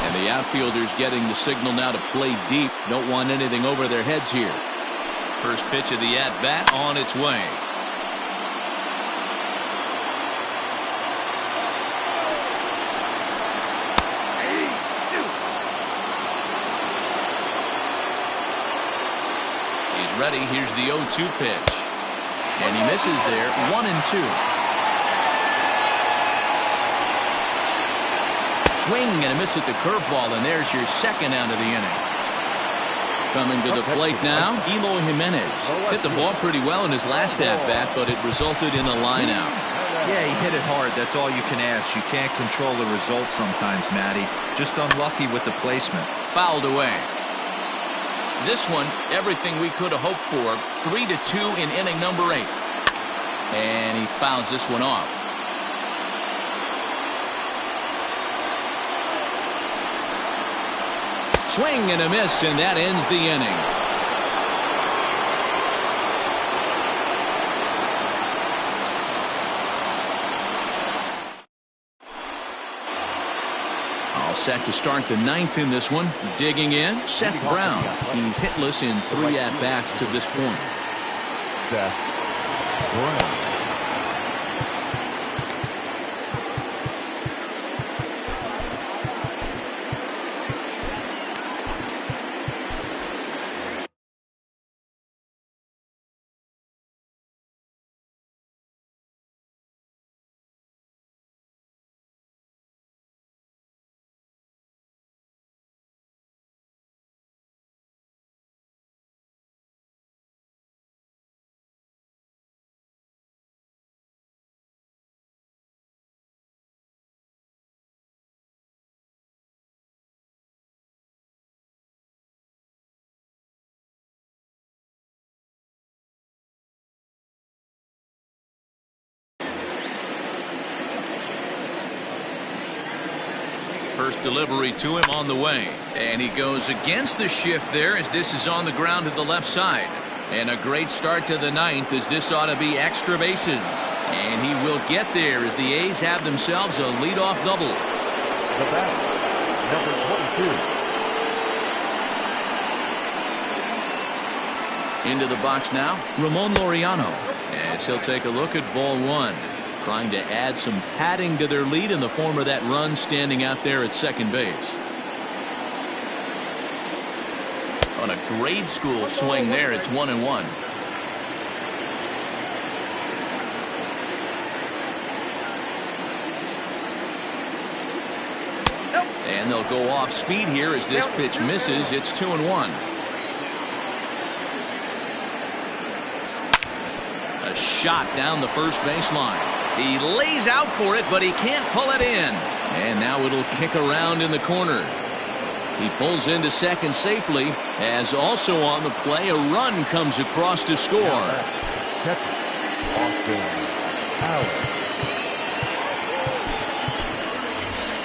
And the outfielders getting the signal now to play deep. Don't want anything over their heads here. First pitch of the at-bat on its way. Ready. Here's the 0-2 pitch, and he misses there. 1-2. Swing and a miss at the curveball, and there's your second out of the inning. Coming to the plate now, Eloy Jimenez hit the ball pretty well in his last at bat, but it resulted in a line out. Yeah, he hit it hard. That's all you can ask. You can't control the result sometimes, Matty. Just unlucky with the placement. Fouled away. This one, everything we could have hoped for. 3-2 in inning number 8. And he fouls this one off. Swing and a miss, and that ends the inning. Set to start the 9th in this one. Digging in, Seth Brown. He's hitless in 3 at-bats to this point. Seth Brown. First delivery to him on the way, and he goes against the shift there as this is on the ground to the left side. And a great start to the 9th as this ought to be extra bases, and he will get there as the A's have themselves a leadoff double. The batter, number 22. Into the box now, Ramon Laureano, as he'll take a look at ball 1. Trying to add some padding to their lead in the form of that run standing out there at second base. On a grade school swing there, it's 1-1. And they'll go off speed here as this pitch misses. It's 2-1. A shot down the first baseline. He lays out for it, but he can't pull it in. And now it'll kick around in the corner. He pulls into second safely, as also on the play a run comes across to score. Catcher, Austin Allen.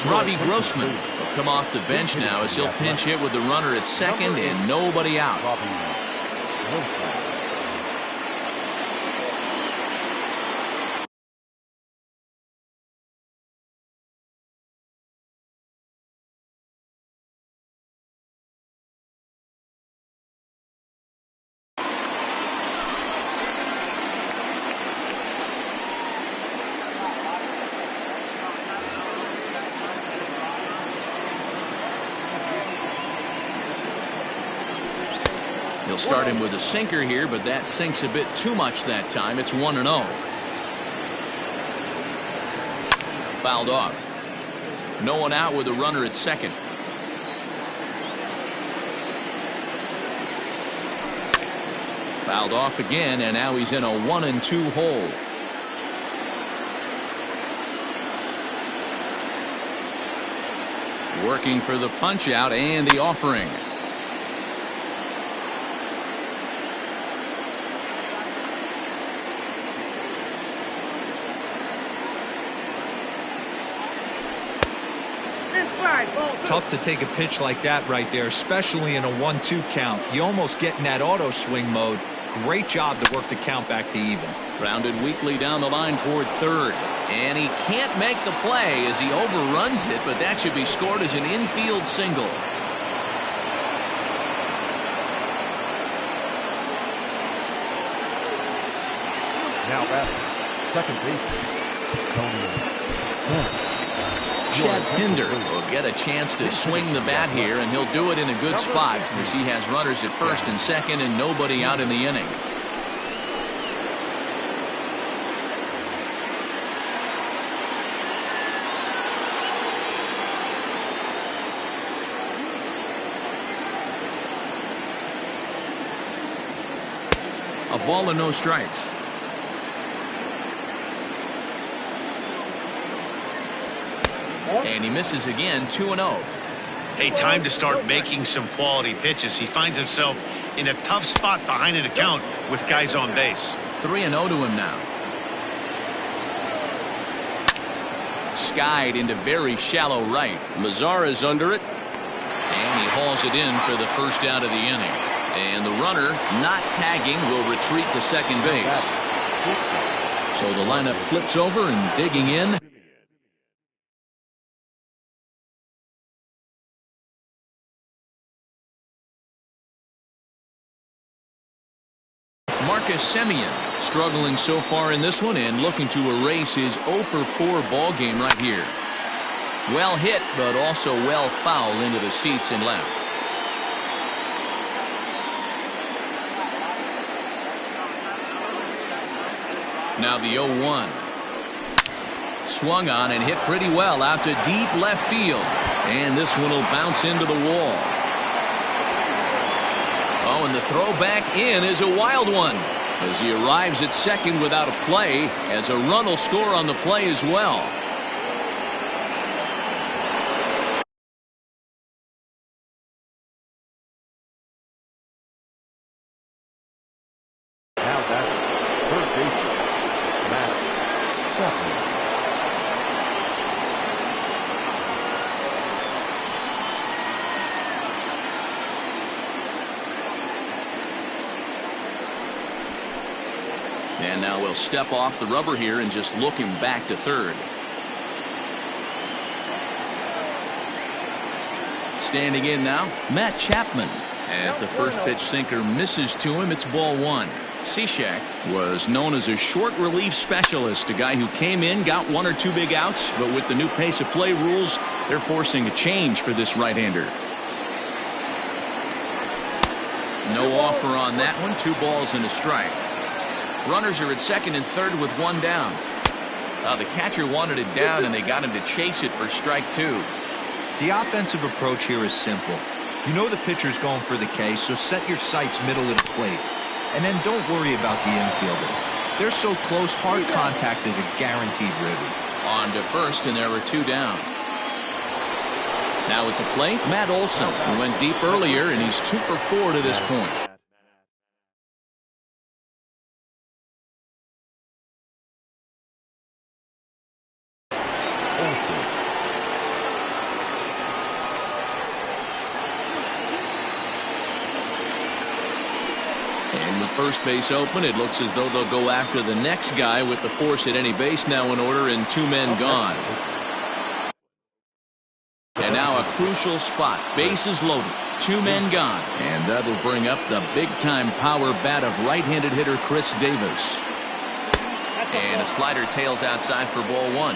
Robbie Grossman will come off the bench now as he'll pinch hit with the runner at second and nobody out. Robbie Grossman. He'll start him with a sinker here, but that sinks a bit too much that time. It's 1-0. Fouled off. No one out with a runner at second. Fouled off again, and now he's in a 1-2 hole. Working for the punch out and the offering. Tough to take a pitch like that right there, especially in a 1-2 count. You almost get in that auto swing mode. Great job to work the count back to even. Grounded weakly down the line toward third. And he can't make the play as he overruns it, but that should be scored as an infield single. Now batting, second baseman, Tony. Chad Pinder will get a chance to swing the bat here, and he'll do it in a good spot as he has runners at first and second and nobody out in the inning. A ball and no strikes. And he misses again, 2-0. Hey, time to start making some quality pitches. He finds himself in a tough spot behind an account with guys on base. 3-0 to him now. Skied into very shallow right. Mazara's under it. And he hauls it in for the first out of the inning. And the runner, not tagging, will retreat to second base. So the lineup flips over and digging in. Marcus Semien struggling so far in this one and looking to erase his 0-for-4 ball game right here. Well hit, but also well fouled into the seats and left. Now the 0-1. Swung on and hit pretty well out to deep left field. And this one will bounce into the wall. Oh, and the throw back in is a wild one as he arrives at second without a play, as a run will score on the play as well. Now that's third baseman, Matt Chapman. And now we'll step off the rubber here and just look him back to third. Standing in now, Matt Chapman. As the first pitch sinker misses to him, it's ball one. Cishek was known as a short relief specialist, a guy who came in, got one or two big outs, but with the new pace of play rules, they're forcing a change for this right-hander. No offer on that one, 2 balls and a strike. Runners are at second and third with one down. The catcher wanted it down, and they got him to chase it for strike 2. The offensive approach here is simple. You know the pitcher's going for the K, so set your sights middle of the plate. And then don't worry about the infielders. They're so close, hard contact is a guaranteed ribby. On to first, and there were 2 down. Now at the plate, Matt Olson, who went deep earlier, and he's 2 for 4 to this point. first base open. It looks as though they'll go after the next guy with the force at any base now in order and 2 men gone. And now a crucial spot. Bases loaded. 2 men gone. And that'll bring up the big-time power bat of right-handed hitter Chris Davis. And a slider tails outside for ball 1.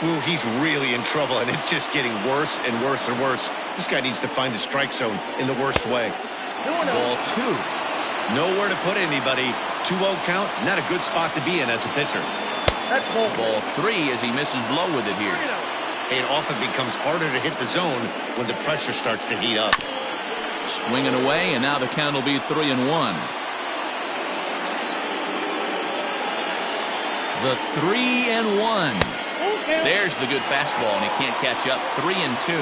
Ooh, he's really in trouble, and it's just getting worse and worse and worse. This guy needs to find the strike zone in the worst way. Ball 2. Nowhere to put anybody. 2-0 count, not a good spot to be in as a pitcher. Ball 3 as he misses low with it here. It often becomes harder to hit the zone when the pressure starts to heat up. Swinging away, and now the count will be 3-1. The 3-1. There's the good fastball, and he can't catch up. 3-2.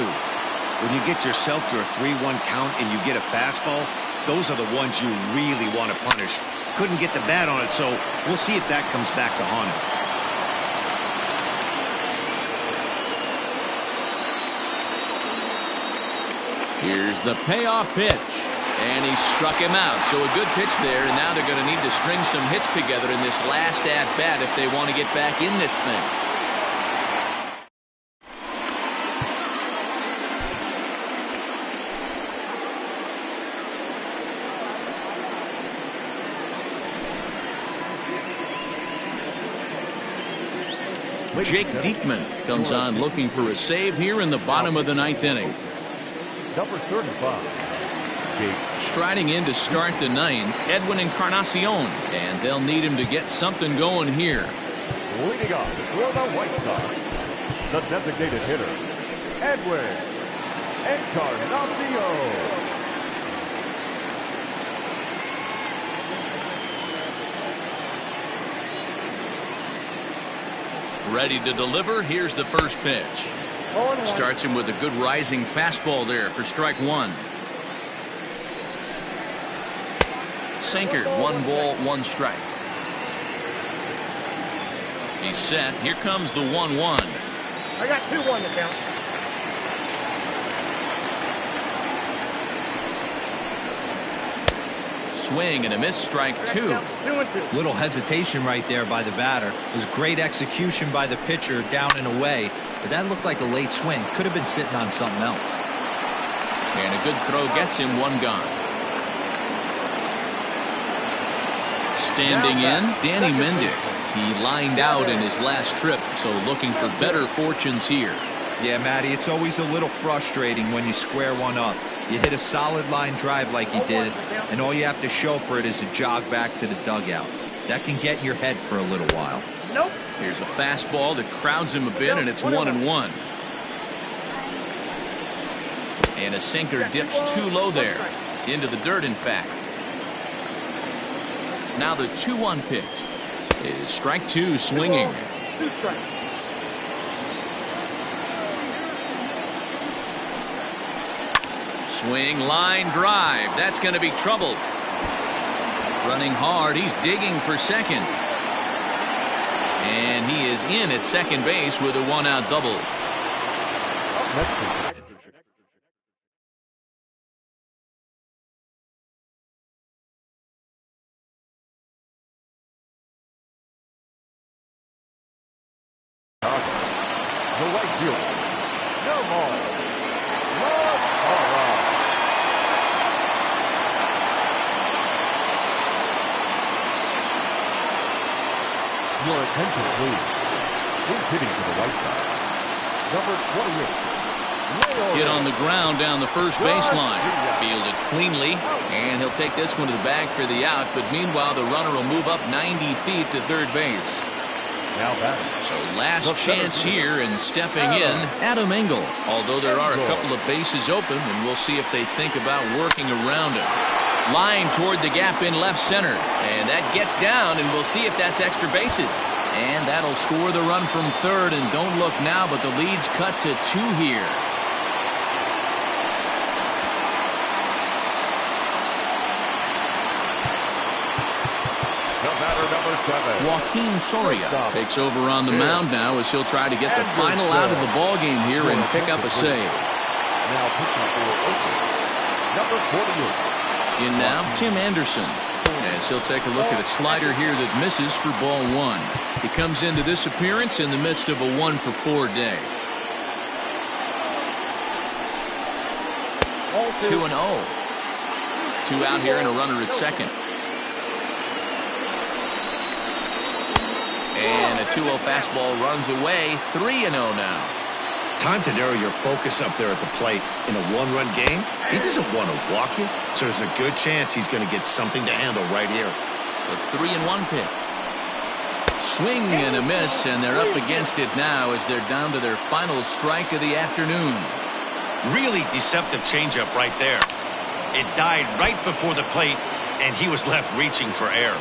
When you get yourself to a 3-1 count and you get a fastball, those are the ones you really want to punish. Couldn't get the bat on it, so we'll see if that comes back to haunt him. Here's the payoff pitch, and he struck him out. So a good pitch there, and now they're going to need to string some hits together in this last at-bat if they want to get back in this thing. Jake Diekman comes on looking for a save here in the bottom of the 9th inning. Number 35. Jake. Striding in to start the 9th, Edwin Encarnacion, and they'll need him to get something going here. Leading off for the White Sox, the designated hitter, Edwin Encarnacion. Ready to deliver. Here's the first pitch. Starts him with a good rising fastball there for strike 1. Sinker. 1 ball, 1 strike. He's set. Here comes the 1-1. I got 2-1 to count. Swing and a miss. Strike 2. 2-2. Little hesitation right there by the batter. It was great execution by the pitcher down and away, but that looked like a late swing. Could have been sitting on something else. And a good throw gets him 1 gone. Standing in, Danny Mendick. He lined out in his last trip, so looking for better fortunes here. Yeah, Matty, it's always a little frustrating when you square one up. You hit a solid line drive like he did, and all you have to show for it is a jog back to the dugout. That can get in your head for a little while. Nope. Here's a fastball that crowds him a bit, and it's 1-1. And a sinker dips too low there. Into the dirt, in fact. Now the 2-1 pitch is strike 2, swinging. 2 strikes. Swing, line drive. That's going to be trouble. Running hard. He's digging for second. And he is in at second base with a 1-out double. The right fielder, no more. Your attention, please. Who's hitting to the right side? Number 28. Hit on the ground down the first baseline. Fielded cleanly, and he'll take this one to the bag for the out. But meanwhile, the runner will move up 90 feet to third base. Now batting. So last chance here, and stepping in, Adam Engel. Although there are a couple of bases open, and we'll see if they think about working around it. Line toward the gap in left center, and that gets down, and we'll see if that's extra bases. And that'll score the run from third, and don't look now, but the lead's cut to 2 here. Joaquin Soria takes over on the mound now as he'll try to get the final out of the ball game here and pick up a save. Now pitching for Oakland, number 48. In now, Tim Anderson. As As he'll take a look at a slider here that misses for ball 1. He comes into this appearance in the midst of a 1-for-4 day. 2-0. 2 out here and a runner at second. And a 2-0 fastball runs away. 3-0 now. Time to narrow your focus up there at the plate. In a one-run game, he doesn't want to walk you, so there's a good chance he's going to get something to handle right here. The 3-1 pitch. Swing and a miss, and they're up against it now as they're down to their final strike of the afternoon. Really deceptive changeup right there. It died right before the plate, and he was left reaching for air.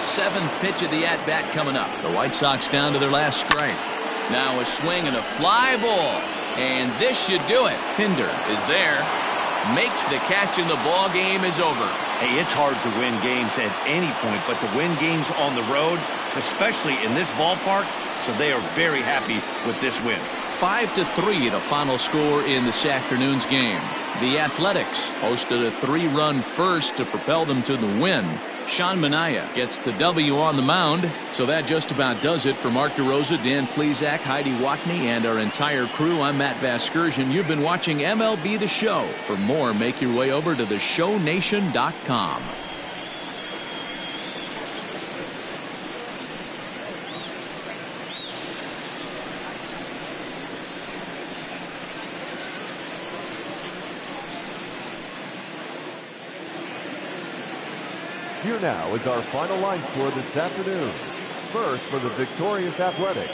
7th pitch of the at-bat coming up. The White Sox down to their last strike. Now a swing and a fly ball. And this should do it. Pinder is there. Makes the catch and the ball game is over. Hey, it's hard to win games at any point, but to win games on the road, especially in this ballpark, so they are very happy with this win. 5-3 the final score in this afternoon's game. The Athletics hosted a 3-run first to propel them to the win. Sean Manaea gets the W on the mound. So that just about does it for Mark DeRosa, Dan Plesac, Heidi Watney, and our entire crew. I'm Matt Vasgersian. You've been watching MLB The Show. For more, make your way over to theshownation.com. Here now is our final line score this afternoon. First, for the victorious Athletics,